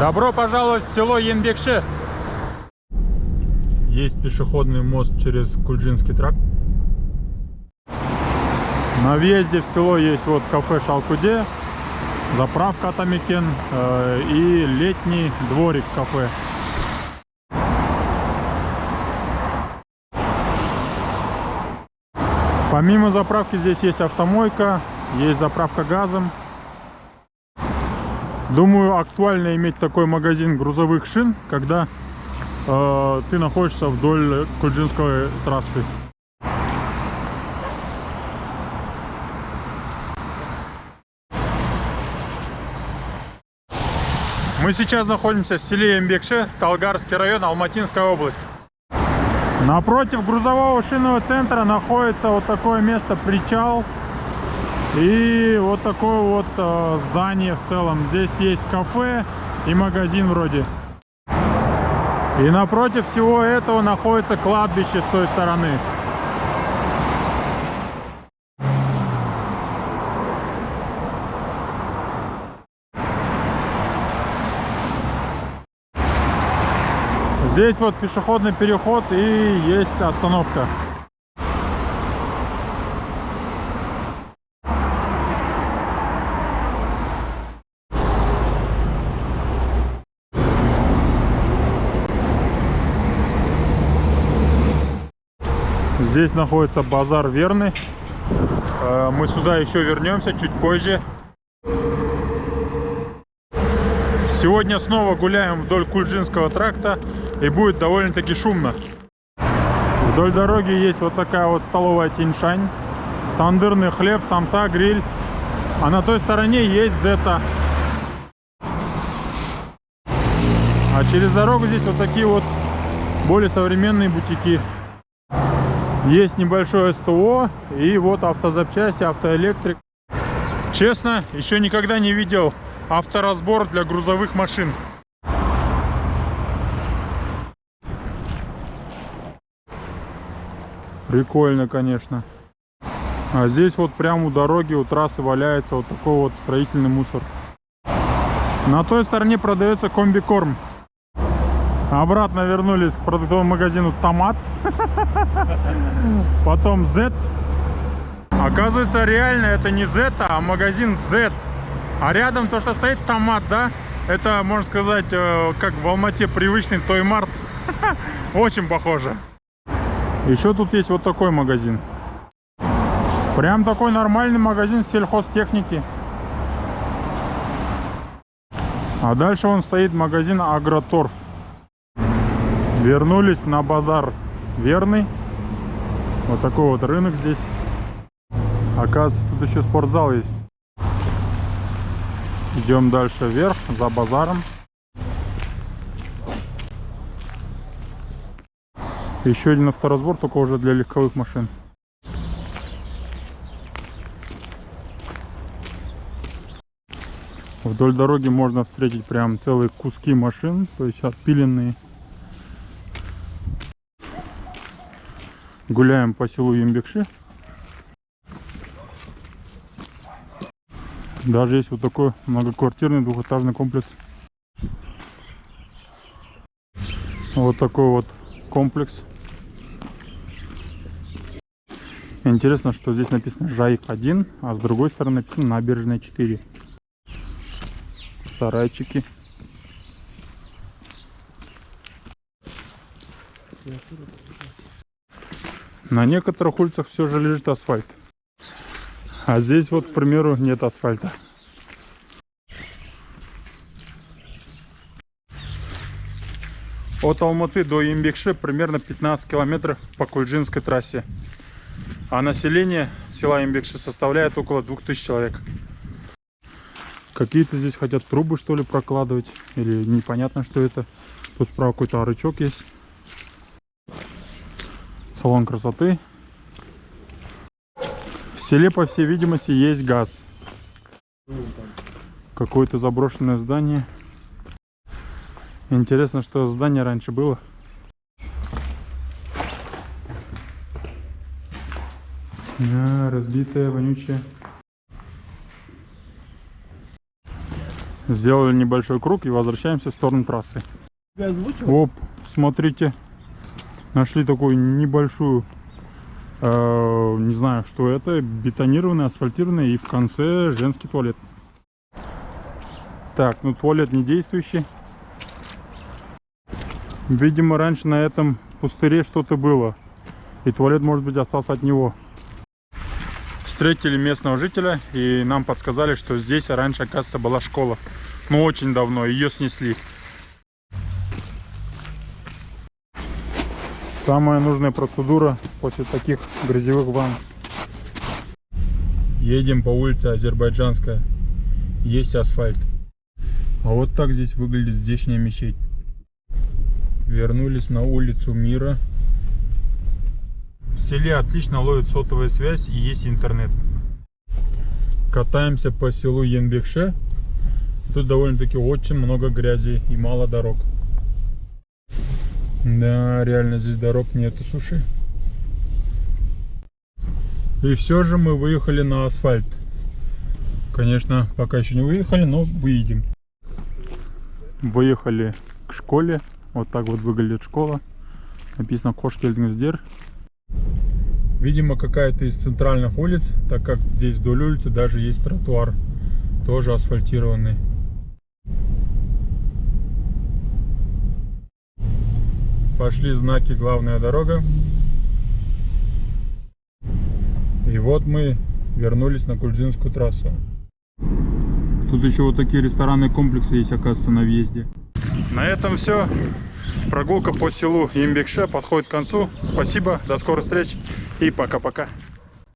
Добро пожаловать в село Ембекши. Есть пешеходный мост через Кульджинский тракт. На въезде в село есть вот кафе Шалкуде, заправка Атамекен и летний дворик кафе. Помимо заправки здесь есть автомойка, есть заправка газом. Думаю, актуально иметь такой магазин грузовых шин, когда ты находишься вдоль Кульджинской трассы. Мы сейчас находимся в селе Ембекши, Талгарский район, Алматинская область. Напротив грузового шинного центра находится вот такое место, причал. И вот такое вот здание в целом. Здесь есть кафе и магазин вроде. И напротив всего этого находится кладбище с той стороны. Здесь вот пешеходный переход и есть остановка. Здесь находится базар Верный. Мы сюда еще вернемся чуть позже. Сегодня снова гуляем вдоль Кульджинского тракта и будет довольно-таки шумно. Вдоль дороги есть вот такая вот столовая Тиньшань, тандырный хлеб, самса, гриль. А на той стороне есть Зета. А через дорогу здесь вот такие вот более современные бутики. Есть небольшое СТО и вот автозапчасти, автоэлектрик. Честно, еще никогда не видел авторазбор для грузовых машин. Прикольно, конечно. А здесь вот прямо у дороги, у трассы валяется вот такой вот строительный мусор. На той стороне продается комбикорм. Обратно вернулись к продуктовому магазину Томат. Потом Z. Оказывается, реально это не Z, а магазин Z. А рядом то, что стоит Томат, да? Это, можно сказать, как в Алмате привычный Тоймарт. Очень похоже. Еще тут есть вот такой магазин. Прям такой нормальный магазин сельхозтехники. А дальше вон стоит магазин Агроторф. Вернулись на базар Верный. Вот такой вот рынок здесь. Оказывается, тут еще спортзал есть. Идем дальше вверх, за базаром. Еще один авторазбор, только уже для легковых машин. Вдоль дороги можно встретить прям целые куски машин, то есть отпиленные. Гуляем по селу Ембекши. Даже есть вот такой многоквартирный двухэтажный комплекс. Вот такой вот комплекс. Интересно, что здесь написано Жайк 1, а с другой стороны написано Набережная 4. Сарайчики. На некоторых улицах все же лежит асфальт. А здесь вот, к примеру, нет асфальта. От Алматы до Ембекши примерно 15 километров по Кульджинской трассе. А население села Ембекши составляет около 2000 человек. Какие-то здесь хотят трубы, что ли, прокладывать. Или непонятно, что это. Тут справа какой-то рычаг есть. Салон красоты. В селе, по всей видимости, есть газ. Какое-то заброшенное здание. Интересно, что здание раньше было. Да, разбитое, вонючее. Сделали небольшой круг и возвращаемся в сторону трассы. Оп, смотрите, нашли такую небольшую, не знаю, что это, бетонированный, асфальтированный, и в конце женский туалет. Так, ну туалет не действующий. Видимо, раньше на этом пустыре что-то было, и туалет, может быть, остался от него. Встретили местного жителя, и нам подсказали, что здесь раньше, оказывается, была школа. Ну, очень давно, ее снесли. Самая нужная процедура после таких грязевых ванн. Едем по улице Азербайджанская. Есть асфальт. А вот так здесь выглядит здешняя мечеть. Вернулись на улицу Мира. В селе отлично ловит сотовая связь и есть интернет. Катаемся по селу Енбекше. Тут довольно-таки очень много грязи и мало дорог. Да, реально здесь дорог нету, слушай. И все же мы выехали на асфальт. Конечно, пока еще не выехали, но выедем. Выехали к школе. Вот так вот выглядит школа. Написано Кошкельдингсдер. Видимо, какая-то из центральных улиц, так как здесь вдоль улицы даже есть тротуар, тоже асфальтированный. Пошли знаки «Главная дорога». И вот мы вернулись на Кульдзинскую трассу. Тут еще вот такие ресторанные комплексы есть, оказывается, на въезде. На этом все. Прогулка по селу Енбекше подходит к концу. Спасибо, до скорых встреч и пока-пока.